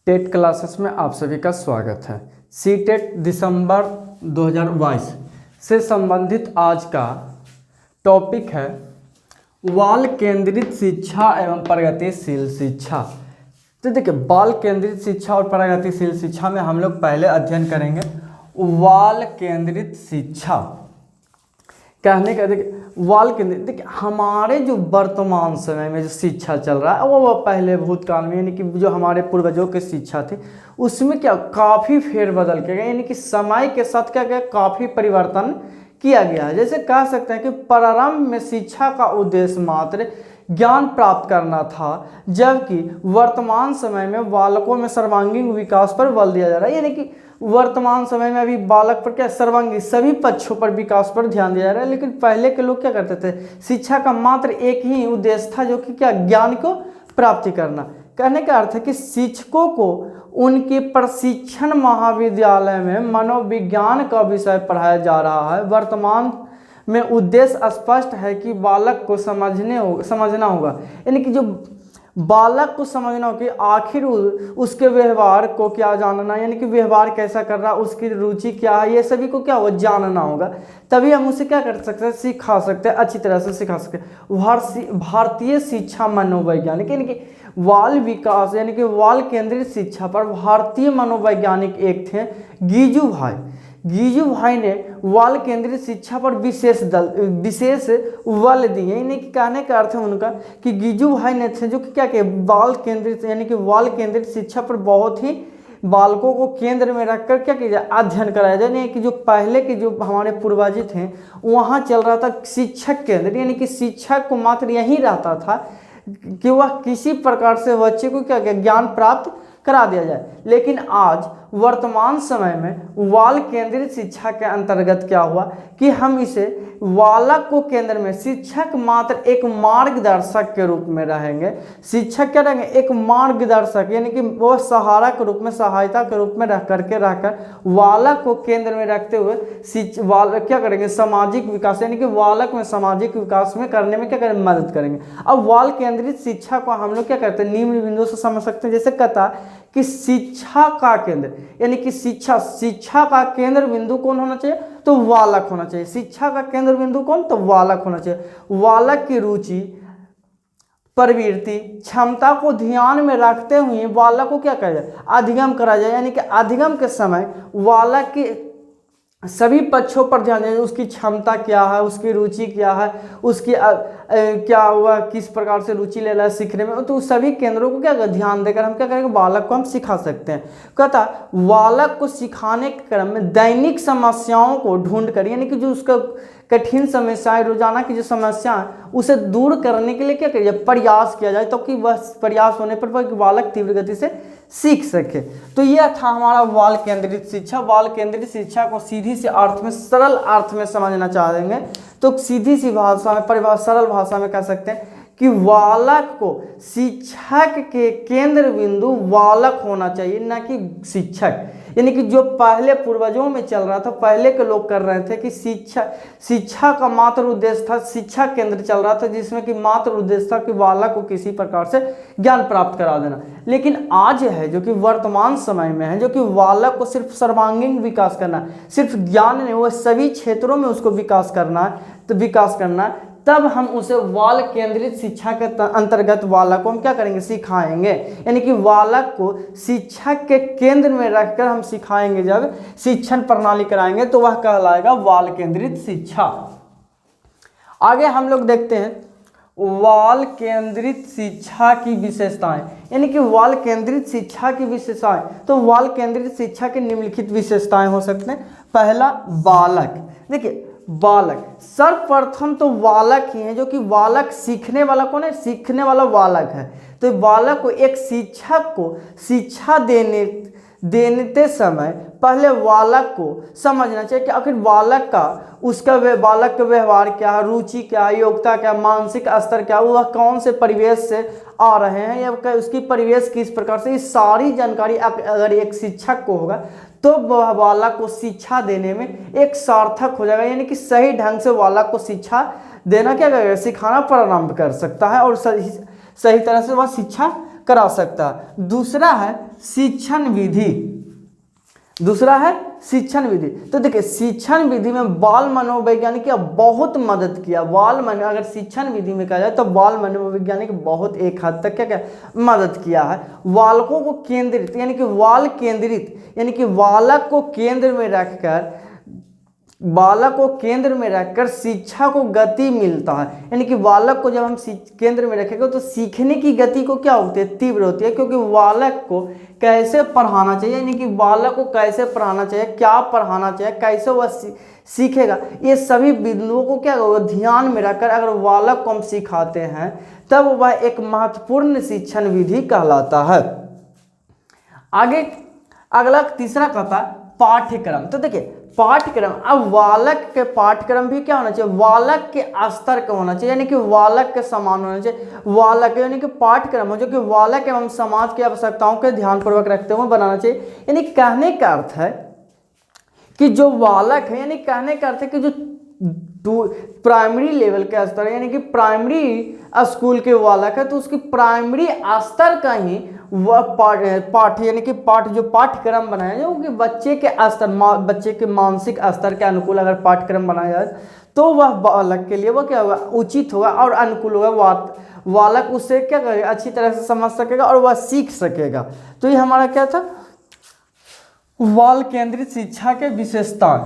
TET classes में आप सभी का स्वागत है। सी टेट दिसंबर 2022 से संबंधित आज का टॉपिक है बाल केंद्रित शिक्षा एवं प्रगतिशील शिक्षा। तो देखिए, बाल केंद्रित शिक्षा और प्रगतिशील शिक्षा में हम लोग पहले अध्ययन करेंगे बाल केंद्रित शिक्षा। कहने का देखिए, बाल केंद्रित, देखिए हमारे जो वर्तमान समय में जो शिक्षा चल रहा है वो पहले भूतकाल में यानी कि जो हमारे पूर्वजों की शिक्षा थी उसमें क्या काफ़ी फेरबदल किया गया, यानी कि समय के साथ क्या क्या काफ़ी परिवर्तन किया गया है। जैसे कह सकते हैं कि प्रारंभ में शिक्षा का उद्देश्य मात्र ज्ञान प्राप्त करना था, जबकि वर्तमान समय में बालकों में सर्वांगीण विकास पर बल दिया जा रहा है। यानी कि वर्तमान समय में अभी बालक पर क्या सर्वांगीण सभी पक्षों पर विकास पर ध्यान दिया जा रहा है। लेकिन पहले के लोग क्या करते थे, शिक्षा का मात्र एक ही उद्देश्य था जो कि क्या ज्ञान को प्राप्ति करना। कहने का अर्थ है कि शिक्षकों को उनके प्रशिक्षण महाविद्यालय में मनोविज्ञान का विषय पढ़ाया जा रहा है। वर्तमान में उद्देश्य स्पष्ट है कि बालक को समझना होगा, यानी कि जो बालक को समझना हो कि आखिर उसके व्यवहार को क्या जानना, यानी कि व्यवहार कैसा कर रहा है, उसकी रुचि क्या है, ये सभी को क्या हो जानना होगा। तभी हम उसे क्या कर सकते हैं, सिखा सकते हैं, अच्छी तरह से सिखा सकते हैं। भारतीय शिक्षा मनोवैज्ञानिक यानी कि बाल विकास यानी कि बाल केंद्रित शिक्षा पर भारतीय मनोवैज्ञानिक एक थे गीजू भाई ने बाल केंद्रित शिक्षा पर विशेष बल दिए। यानी कि कहने का अर्थ है उनका कि गीजू भाई ने थे जो कि क्या किया, बाल केंद्रित यानी कि बाल केंद्रित शिक्षा पर बहुत ही बालकों को केंद्र में रखकर क्या किया जाए, अध्ययन कराया जाए। यानी कि जो पहले के जो हमारे पूर्वज थे वहाँ चल रहा था शिक्षक केंद्र, यानी कि शिक्षक को मात्र यही रहता था कि वह किसी प्रकार से बच्चे को क्या ज्ञान प्राप्त करा दिया जाए। लेकिन आज वर्तमान समय में बाल केंद्रित शिक्षा के अंतर्गत क्या हुआ कि हम इसे बालक को केंद्र में, शिक्षक मात्र एक मार्गदर्शक के रूप में रहेंगे। शिक्षक क्या रहेंगे, एक मार्गदर्शक, यानी कि वो सहारा के रूप में, सहायता के रूप में रहकर बालक को केंद्र में रखते हुए क्या करेंगे, सामाजिक विकास यानी कि बालक में सामाजिक विकास में करने में क्या करेंगे, मदद करेंगे। अब बाल केंद्रित शिक्षा को हम लोग क्या करते हैं, निम्न बिंदुओं से समझ सकते हैं। जैसे कहता कि शिक्षा का केंद्र यानी कि शिक्षा का केंद्र बिंदु कौन होना चाहिए, तो बालक होना चाहिए। शिक्षा का केंद्र बिंदु कौन, तो बालक होना चाहिए। बालक की रुचि, प्रवृत्ति, क्षमता को ध्यान में रखते हुए बालक को क्या करा जाए, अधिगम करा जाए। यानी कि अधिगम के समय बालक की सभी पक्षों पर ध्यान दें, उसकी क्षमता क्या है, उसकी रुचि क्या है, उसकी क्या हुआ, किस प्रकार से रुचि ले रहा है सीखने में, तो सभी केंद्रों को क्या ध्यान देकर हम क्या करेंगे, बालक को हम सिखा सकते हैं। कहता बालक को सिखाने के क्रम में दैनिक समस्याओं को ढूंढ कर, यानी कि जो उसका कठिन समस्याएं, रोजाना की जो समस्या है उसे दूर करने के लिए क्या किया जाए, प्रयास किया जाए, तो कि वह प्रयास होने पर बालक तीव्र गति से सीख सके। तो यह था हमारा बाल केंद्रित शिक्षा। बाल केंद्रित शिक्षा को सीधी सी अर्थ में, सरल अर्थ में समझना चाहेंगे तो सीधी सी भाषा में, सरल भाषा में कह सकते हैं कि बालक को शिक्षक के केंद्र बिंदु बालक होना चाहिए, ना कि शिक्षक। यानी कि जो पहले पूर्वजों में चल रहा था, पहले के लोग कर रहे थे कि शिक्षा का मात्र उद्देश्य था, शिक्षा केंद्र चल रहा था जिसमें कि मात्र उद्देश्य था कि बालक को किसी प्रकार से ज्ञान प्राप्त करा देना। लेकिन आज है जो कि वर्तमान समय में है, जो कि बालक को सिर्फ सर्वांगीण विकास करना है, सिर्फ ज्ञान नहीं, वह सभी क्षेत्रों में उसको विकास करना है। तब हम उसे बाल केंद्रित शिक्षा के अंतर्गत बालक को हम क्या करेंगे, सिखाएंगे। यानी कि बालक को शिक्षक के केंद्र में रखकर हम सिखाएंगे, जब शिक्षण प्रणाली कराएंगे तो वह कहलाएगा बाल केंद्रित शिक्षा। आगे हम लोग देखते हैं बाल केंद्रित शिक्षा की विशेषताएं, यानी कि बाल केंद्रित शिक्षा की विशेषताएं। तो बाल केंद्रित शिक्षा की निम्नलिखित विशेषताएं हो सकते हैं। पहला, बालक। देखिए बालक, सर्वप्रथम तो बालक ही है, जो कि बालक सीखने वाला कौन है, सीखने वाला बालक है। तो बालक को एक शिक्षक को शिक्षा देते समय पहले बालक को समझना चाहिए कि आखिर बालक का व्यवहार क्या है, रुचि क्या है, योग्यता क्या, मानसिक स्तर क्या, वह कौन से परिवेश से आ रहे हैं या उसकी परिवेश किस प्रकार से, इस सारी जानकारी अगर एक शिक्षक को होगा तो वह बालक को शिक्षा देने में एक सार्थक हो जाएगा। यानी कि सही ढंग से बालक को शिक्षा देना क्या करेगा, सिखाना प्रारंभ कर सकता है और सही तरह से वह शिक्षा करा सकता है। दूसरा है शिक्षण विधि, दूसरा है शिक्षण विधि। तो देखिए शिक्षण विधि में बाल मनोवैज्ञानिक की बहुत मदद किया। अगर शिक्षण विधि में कहा जाए तो बाल मनोवैज्ञानिक बहुत एक हद तक क्या मदद किया है। बालकों को केंद्रित यानी कि बाल केंद्रित यानी कि बालक को केंद्र में रखकर, बालक को केंद्र में रखकर शिक्षा को गति मिलता है। यानी कि बालक को जब हम केंद्र में रखेंगे तो सीखने की गति को क्या होती है, तीव्र होती है। क्योंकि बालक को कैसे पढ़ाना चाहिए, यानी कि बालक को कैसे पढ़ाना चाहिए, क्या पढ़ाना चाहिए, कैसे वह सीखेगा, ये सभी बिंदुओं को क्या होगा ध्यान में रखकर अगर बालक को हम सिखाते हैं तब वह एक महत्वपूर्ण शिक्षण विधि कहलाता है। आगे अगला तीसरा कहता है पाठ्यक्रम। तो देखिए पाठ्यक्रम, अब बालक के पाठ्यक्रम भी क्या होना चाहिए, बालक के स्तर का होना चाहिए, यानी कि बालक के समान होना चाहिए। बालक यानी कि पाठ्यक्रम हो जो कि बालक एवं समाज की आवश्यकताओं के ध्यानपूर्वक रखते हुए बनाना चाहिए। यानी कहने का अर्थ है कि जो बालक है, यानी कहने का अर्थ है कि जो प्राइमरी लेवल के स्तर यानी कि प्राइमरी स्कूल के बालक है तो उसकी प्राइमरी स्तर का ही वह पाठ यानी कि जो पाठ्यक्रम बनाया जाए कि बच्चे के स्तर, बच्चे के मानसिक स्तर के अनुकूल अगर पाठ्यक्रम बनाया जाए तो वह बालक के लिए वह क्या होगा, उचित होगा और अनुकूल होगा। बालक उससे क्या करेगा, अच्छी तरह से समझ सकेगा और वह सीख सकेगा। तो ये हमारा क्या था, बाल केंद्रित शिक्षा के विशेषताएं।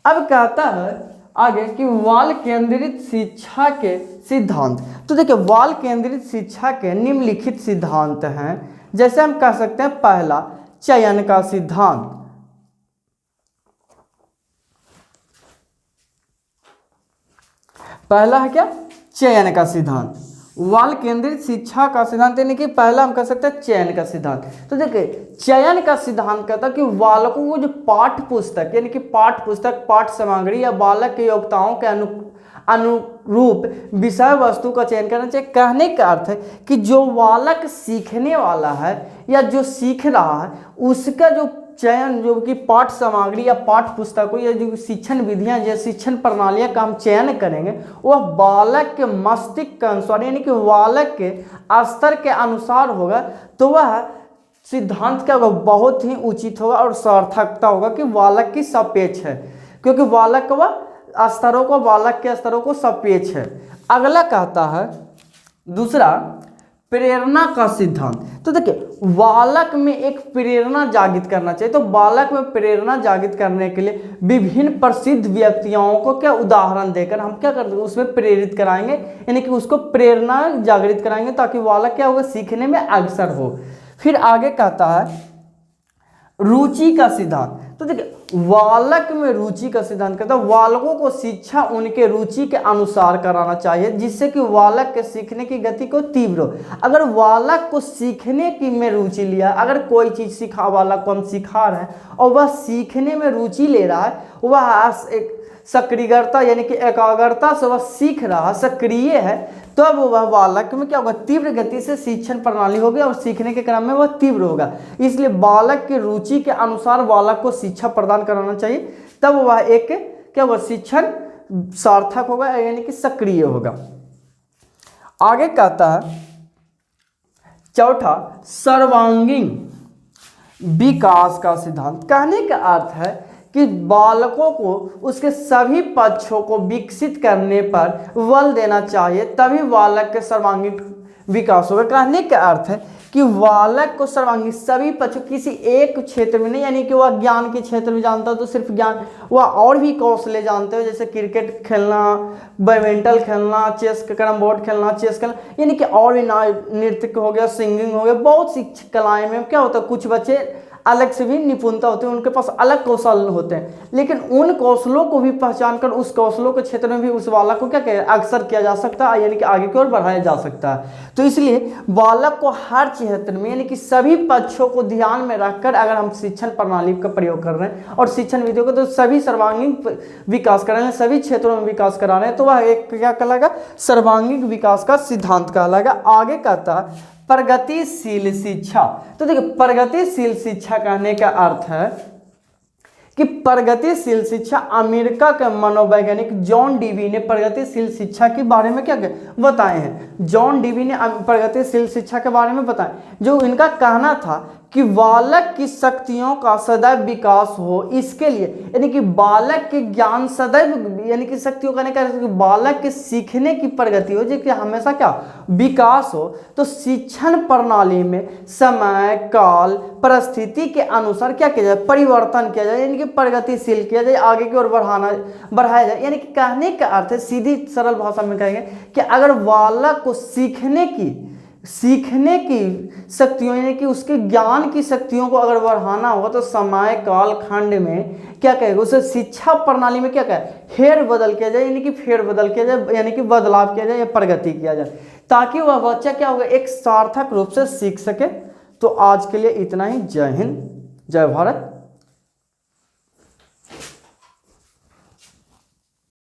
अब कहता है आगे कि बाल केंद्रित शिक्षा के सिद्धांत। तो देखिए बाल केंद्रित शिक्षा के निम्नलिखित सिद्धांत हैं। जैसे हम कह सकते हैं पहला चयन का सिद्धांत, पहला है क्या, चयन का सिद्धांत। बाल केंद्रित शिक्षा का सिद्धांत यानी कि पहला हम कह सकते हैं चयन का सिद्धांत। तो देखिए चयन का सिद्धांत कहता है कि बालकों को जो पाठ्य पुस्तक यानी कि पाठ्य पुस्तक, पाठ्य सामग्री या बालक की योग्यताओं के अनुरूप विषय वस्तु का चयन करना चाहिए। कहने का अर्थ है कि जो बालक सीखने वाला है या जो सीख रहा है उसका जो चयन, जो कि पाठ्य सामग्री या पाठ्य पुस्तकों या जो शिक्षण विधियां या शिक्षण प्रणालियां का हम चयन करेंगे वह बालक के मस्तिष्क के अनुसार यानी कि बालक के स्तर के अनुसार होगा। तो वह सिद्धांत क्या होगा, बहुत ही उचित होगा और सार्थकता होगा कि बालक की सापेक्ष है, क्योंकि बालक वह स्तरों को, बालक के स्तरों को सापेक्ष है। अगला कहता है दूसरा प्रेरणा का सिद्धांत। तो देखिए बालक में एक प्रेरणा जागृत करना चाहिए। तो बालक में प्रेरणा जागृत करने के लिए विभिन्न प्रसिद्ध व्यक्तियों को क्या उदाहरण देकर हम क्या करते हैं, उसमें प्रेरित कराएंगे, यानी कि उसको प्रेरणा जागृत कराएंगे ताकि बालक क्या होगा, सीखने में अग्रसर हो। फिर आगे कहता है रुचि का सिद्धांत। तो देखिए बालक में रुचि का सिद्धांत कहता है बालकों को शिक्षा उनके रुचि के अनुसार कराना चाहिए जिससे कि बालक के सीखने की गति को तीव्र हो। अगर बालक को सीखने की में रुचि लिया, अगर कोई चीज़ सिखा, बालक को हम सिखा रहे हैं और वह सीखने में रुचि ले रहा है, वह एक सक्रियता यानी कि एकाग्रता से वह सीख रहा, सक्रिय है, तब तो वह बालक में क्या होगा, तीव्र गति से शिक्षण प्रणाली होगी और सीखने के क्रम में वह तीव्र होगा। इसलिए बालक की रुचि के अनुसार बालक को शिक्षा प्रदान कराना चाहिए, तब वह एक क्या होगा, शिक्षण सार्थक होगा यानी कि सक्रिय होगा। आगे कहता है चौथा सर्वांगीण विकास का सिद्धांत। कहने का अर्थ है कि बालकों को उसके सभी पक्षों को विकसित करने पर बल देना चाहिए, तभी बालक के सर्वांगीण विकास होगा। कहने का अर्थ है कि बालक को सर्वांगीण सभी पक्षों, किसी एक क्षेत्र में नहीं, यानी कि वह ज्ञान के क्षेत्र में जानता है तो सिर्फ ज्ञान, वह और भी कौशल जानते हो जैसे क्रिकेट खेलना, बैडमिंटन खेलना, चेस, कैरम बोर्ड खेलना, चेस खेलना, यानी कि और भी नृत्य हो गया, सिंगिंग हो गया, बहुत सी कलाएं में क्या होता है, कुछ बच्चे अलग से भी निपुणता होती है, उनके पास अलग कौशल होते हैं, लेकिन उन कौशलों को भी पहचान कर उस कौशलों के क्षेत्र में भी उस बालक को क्या अग्रसर किया जा सकता है, यानी कि आगे की ओर बढ़ाया जा सकता है। तो इसलिए बालक को हर क्षेत्र में यानी कि सभी पक्षों को ध्यान में रखकर अगर हम शिक्षण प्रणाली का प्रयोग कर रहे हैं और शिक्षण विधियों को तो सभी सर्वांगीण विकास करा रहे हैं, सभी क्षेत्रों में विकास करा रहे हैं, तो वह एक क्या कहलाएगा, सर्वांगीण विकास का सिद्धांत कहलाएगा। आगे कहता है प्रगतिशील शिक्षा। तो देखिए प्रगतिशील शिक्षा कहने का अर्थ है कि प्रगतिशील शिक्षा, अमेरिका के मनोवैज्ञानिक जॉन डीवी ने प्रगतिशील शिक्षा के बारे में क्या बताए हैं। जॉन डीवी ने प्रगतिशील शिक्षा के बारे में बताया, जो इनका कहना था कि बालक की शक्तियों का सदैव विकास हो, इसके लिए यानी कि बालक के ज्ञान सदैव यानी कि शक्तियों का नहीं, बालक के सीखने की प्रगति हो, जो कि हमेशा क्या विकास हो। तो शिक्षण प्रणाली में समय, काल, परिस्थिति के अनुसार क्या किया जाए, परिवर्तन किया जाए, यानी कि प्रगतिशील किया जाए, आगे की ओर बढ़ाया जाए। यानी कि कहने का अर्थ है, सीधी सरल भाषा में कहेंगे कि अगर बालक को सीखने की शक्तियों यानी कि उसके ज्ञान की शक्तियों को अगर बढ़ाना होगा तो समय काल खंड में क्या कहेगा, उसे शिक्षा प्रणाली में क्या कहे, फेर बदल किया जाए, यानी कि फेर बदल किया जाए, यानी कि बदलाव किया जाए या प्रगति किया जाए, ताकि वह बच्चा क्या होगा, एक सार्थक रूप से सीख सके। तो आज के लिए इतना ही। जय हिंद, जय भारत।